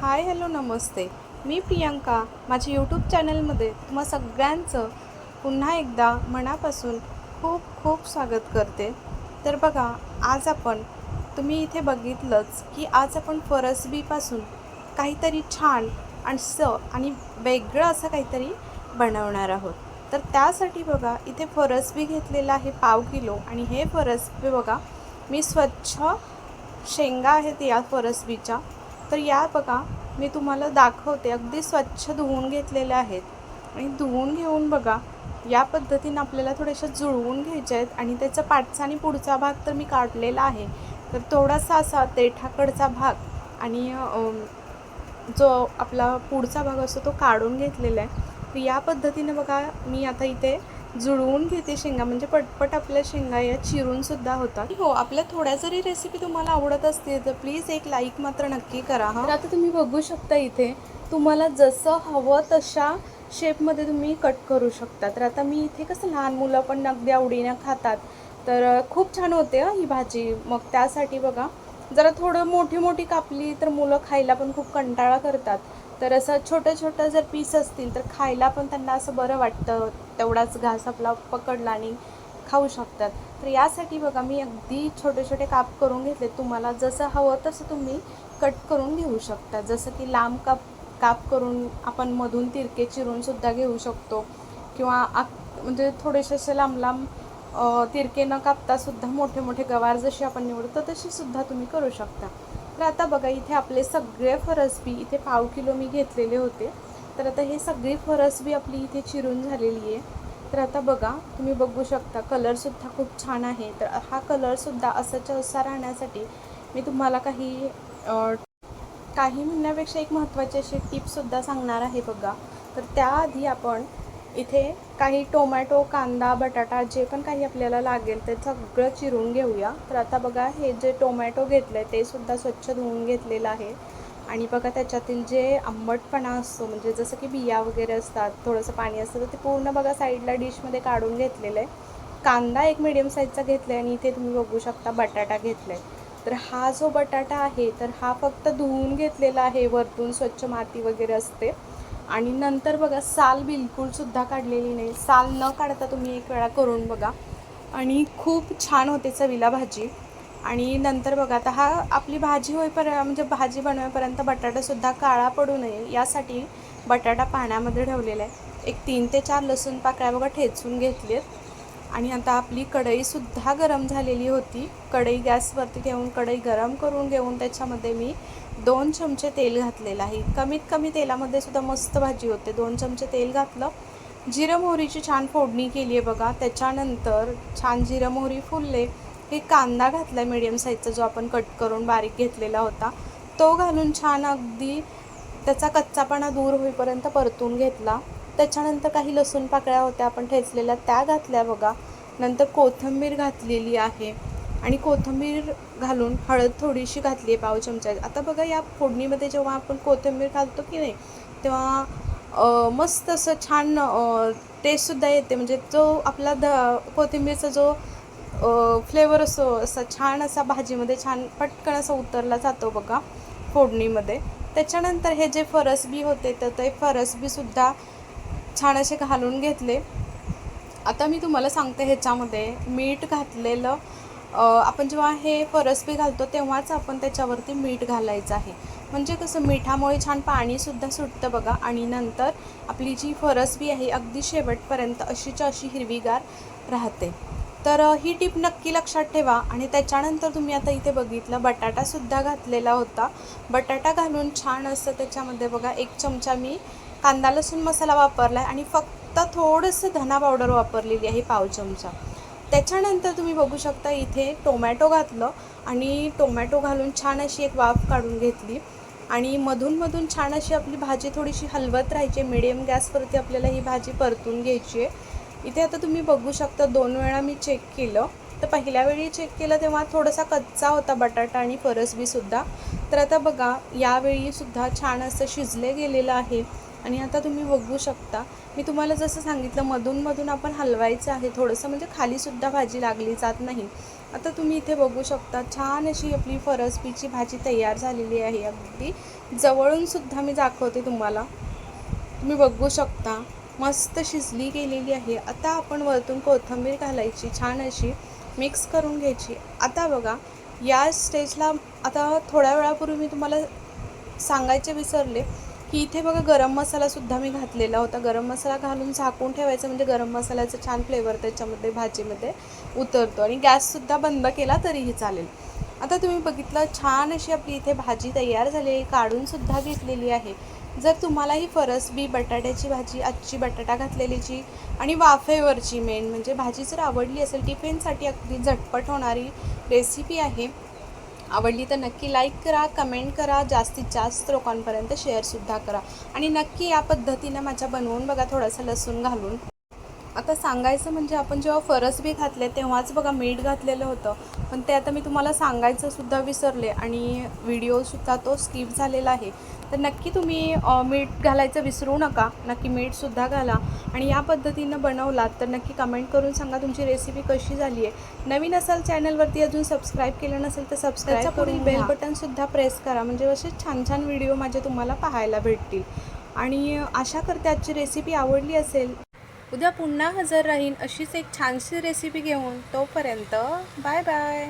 Hi hello नमस्ते. मी प्रियांका. माझ्या YouTube चॅनलमध्ये तुम्हा सगळ्यांचं पुन्हा एकदा मनापासून खूप खूप स्वागत करते. तर बघा, आज आपण तुम्ही इथे बघितलंच की आज आपण फरसबीपासून काहीतरी छान आणि वेगळं असं काहीतरी बनवणार आहोत. तर त्यासाठी बघा, इथे फरसबी घेतलेला आहे पाव किलो. आणि हे फरसबी बघा, मी स्वच्छ शेंगा आहेत या फरसबीच्या. तर या बघा, मी तुम्हाला दाखवते, अगदी स्वच्छ धुवून घेतलेल्या आहेत. आणि धुवून घेऊन बघा, या पद्धतीनं आपल्याला थोड्याशा जुळवून घ्यायच्या आहेत. आणि त्याचा पाठचा आणि पुढचा भाग तर मी काढलेला आहे. तर थोडासा असा देठाकडचा भाग आणि जो आपला पुढचा भाग असतो तो काढून घेतलेला आहे. तर या पद्धतीनं बघा, मी आता इथे जुळवून घेते शेंगा, म्हणजे पटपट आपल्या शेंगा या चिरूनसुद्धा होतात. हो, आपल्या थोड्या जरी रेसिपी तुम्हाला आवडत असतील तर प्लीज एक लाईक मात्र नक्की करा हा. तर आता तुम्ही बघू शकता, इथे तुम्हाला जसं हवं तशा शेपमध्ये तुम्ही कट करू शकता. तर आता मी इथे कसं लहान मुलं पण अगदी आवडीनं खातात, तर खूप छान होते ही भाजी. मग त्यासाठी बघा, जरा थोडं मोठी कापली तर मुलं खायला पण खूप कंटाळा करतात. तर असं छोटं जर पीस असतील तर खायला पण त्यांना असं बरं वाटतं. तेवढाच घास आपला पकडला आणि खाऊ शकतात. तर यासाठी बघा, मी अगदी छोटे काप करून घेतले. तुम्हाला जसं हवं तसं तुम्ही कट करून घेऊ शकता. जसं की लांब काप करून आपण मधून तिरके चिरूनसुद्धा घेऊ शकतो, किंवा म्हणजे थोडेसे असे लांब तिरके न कापतासुद्धा मोठे गवार जसे आपण निवडतो तसे सुद्धा तुम्ही करू शकता. तर आता बघा, इथे आपले सगळे फरसबी इथे पाव किलो मी घेतलेले होते. तर आता हे सगळी फरसबी आपली इथे चिरून झालेली आहे. तर आता बघा, तुम्ही बघू शकता, कलरसुद्धा खूप छान आहे. तर हा कलरसुद्धा असाच्या असा राहण्यासाठी मी तुम्हाला काही म्हणण्यापेक्षा एक महत्त्वाची अशी टिपसुद्धा सांगणार आहे बघा. तर त्याआधी आपण इथे काही टोमॅटो, कांदा, बटाटा जे पण काही आपल्याला लागेल ते सगळं चिरून घेऊया. तर आता बघा, हे जे टोमॅटो घेतलं आहे ते सुद्धा स्वच्छ धुवून घेतलेलं आहे. आणि बघा, त्याच्यातील जे आंबटपणा असतो, म्हणजे जसं की बिया वगैरे असतात, थोडंसं पाणी असतं, तर ते पूर्ण बघा साईडला डिशमध्ये काढून घेतलेलं आहे. कांदा एक मीडियम साईजचा घेतला आहे. आणि इथे तुम्ही बघू शकता बटाटा घेतला आहे. तर हा जो बटाटा आहे तर हा फक्त धुवून घेतलेला आहे, वरतून स्वच्छ माती वगैरे असते. आणि नंतर बघा, साल बिलकुलसुद्धा काढलेली नाही. साल न काढता तुम्ही एक वेळा करून बघा, आणि खूप छान होते चवीला भाजी. आणि नंतर बघा, आता हा आपली भाजी म्हणजे भाजी बनवेपर्यंत बटाटासुद्धा काळा पडू नये यासाठी बटाटा पाण्यामध्ये ठेवलेला आहे. एक 3 ते 4 लसूण पाकळ्या बघा ठेचून घेतलेत. आणि आता आपली कढईसुद्धा गरम झालेली होती. कढई गॅसवरती ठेवून कढई गरम करून घेऊन त्याच्यामध्ये मी 2 चमचे तेल घातलेलं आहे. कमीत कमी तेलामध्ये सुद्धा मस्त भाजी होते. 2 चमचे तेल घातलं. जिरं मोहरीची छान फोडणी केली आहे बघा. त्याच्यानंतर छान जिरं मोहरी फुलले हे कांदा घातला आहे मीडियम साईजचा, जो आपण कट करून बारीक घेतलेला होता. तो घालून छान अगदी त्याचा कच्चापणा दूर होईपर्यंत परतून घेतला. त्याच्यानंतर काही लसूण पाकळ्या होत्या आपण ठेचलेल्या, त्या घातल्या बघा. नंतर कोथिंबीर घातलेली आहे. आणि कोथिंबीर घालून हळद थोडीशी घातली आहे, पाव चमचा. आता बघा, या फोडणीमध्ये जेव्हा आपण कोथिंबीर घालतो की नाही, तेव्हा मस्त असं छान टेस्टसुद्धा येते. म्हणजे जो आपला कोथिंबीरचा जो फ्लेवर असतो, असा छान असा भाजीमध्ये छान पटकन असा उतरला जातो बघा फोडणीमध्ये. त्याच्यानंतर हे जे फरसबी होते तर ते फरसबीसुद्धा छान असे घालून घेतले. आता मी तुम्हाला सांगते, ह्याच्यामध्ये मीठ घातलेलं, आपण जेव्हा हे फरसबी घालतो तेव्हाच आपण त्याच्यावरती मीठ घालायचं आहे. म्हणजे कसं, मिठामुळे छान पाणीसुद्धा सुटतं बघा. आणि नंतर आपली जी फरसबी आहे अगदी शेवटपर्यंत अशीच्या अशी हिरवीगार राहते. तर ही टीप नक्की लक्षात ठेवा. आणि त्याच्यानंतर तुम्ही आता इथे बघितलं, बटाटासुद्धा घातलेला होता. बटाटा घालून छान असं त्याच्यामध्ये बघा 1 चमचा मी कांदा लसूण मसाला वापरला आहे. आणि फक्त थोडंसं धना पावडर वापरलेली आहे, पाव चमचा. त्याच्यानंतर तुम्ही बघू शकता, इथे टोमॅटो घातलं. आणि टोमॅटो घालून छान अशी एक वाफ काढून घेतली. आणि मधून छान अशी आपली भाजी थोडीशी हलवत राहायची. मिडियम गॅसवरती आपल्याला ही भाजी परतून घ्यायची आहे. इथे आता तुम्ही बघू शकता, 2 वेळा मी चेक केलं. तर पहिल्या वेळी चेक केलं तेव्हा थोडासा कच्चा होता बटाटा आणि फरसबीसुद्धा. तर आता बघा, यावेळीसुद्धा छान असं शिजले गेलेलं आहे. आणि आता तुम्ही बघू शकता, मी तुम्हाला जसं सांगितलं मधून आपण हलवायचं आहे थोडंसं, म्हणजे खालीसुद्धा भाजी लागली जात नाही. आता तुम्ही इथे बघू शकता छान अशी आपली फरसबीची भाजी तयार झालेली आहे. अगदी जवळूनसुद्धा मी दाखवते तुम्हाला. तुम्ही बघू शकता मस्त शिजली गेलेली आहे. आता आपण वरतून कोथिंबीर घालायची, छान अशी मिक्स करून घ्यायची. आता बघा या स्टेजला, आता थोड्या वेळापूर्वी मी तुम्हाला सांगायचे विसरले की इथे बघा गरम मसालासुद्धा मी घातलेला होता. गरम मसाला घालून झाकून ठेवायचं, म्हणजे गरम मसाल्याचं छान फ्लेवर त्याच्यामध्ये भाजीमध्ये उतरतो. आणि गॅससुद्धा बंद केला तरीही चालेल. आता तुम्ही बघितलं छान अशी आपली इथे भाजी तयार झाली आहे, काढूनसुद्धा घेतलेली आहे. जर तुम्हाला ही फरसबी बटाट्याची भाजी, आजची बटाटा घातलेलीची आणि वाफेवरची मेन म्हणजे भाजी जर आवडली असेल, टिफिनसाठी अगदी झटपट होणारी रेसिपी आहे. आवडली तर नक्की लाईक करा, कमेंट करा, जास्तीत जास्त लोकांपर्यंत शेअरसुद्धा करा. आणि नक्की या पद्धतीनं माझ्या बनवून बघा, थोडंसं लसूण घालून. आता सांगायचं म्हणजे आपण जेव्हा फरसबी घातले तेव्हाच बघा मीठ घातलेलं होतं, पण ते आता मी तुम्हाला सांगायचंसुद्धा विसरले आणि व्हिडिओसुद्धा तो स्किप झालेला आहे. तर नक्की तुम्ही मीठ घालायचं विसरू नका, नक्की मीठसुद्धा घाला. आणि या पद्धतीनं बनवलात तर नक्की कमेंट करून सांगा तुमची रेसिपी कशी झाली आहे. नवीन असाल चॅनलवरती, अजून सबस्क्राईब केलं नसेल तर सबस्क्राईब करून बेल बटनसुद्धा प्रेस करा, म्हणजे असे छान छान व्हिडिओ माझे तुम्हाला पाहायला भेटतील. आणि आशा करते आजची रेसिपी आवडली असेल. उद्या पुन्हा हजर राहीन अशीच एक छानशी रेसिपी घेऊन. तोपर्यंत बाय बाय.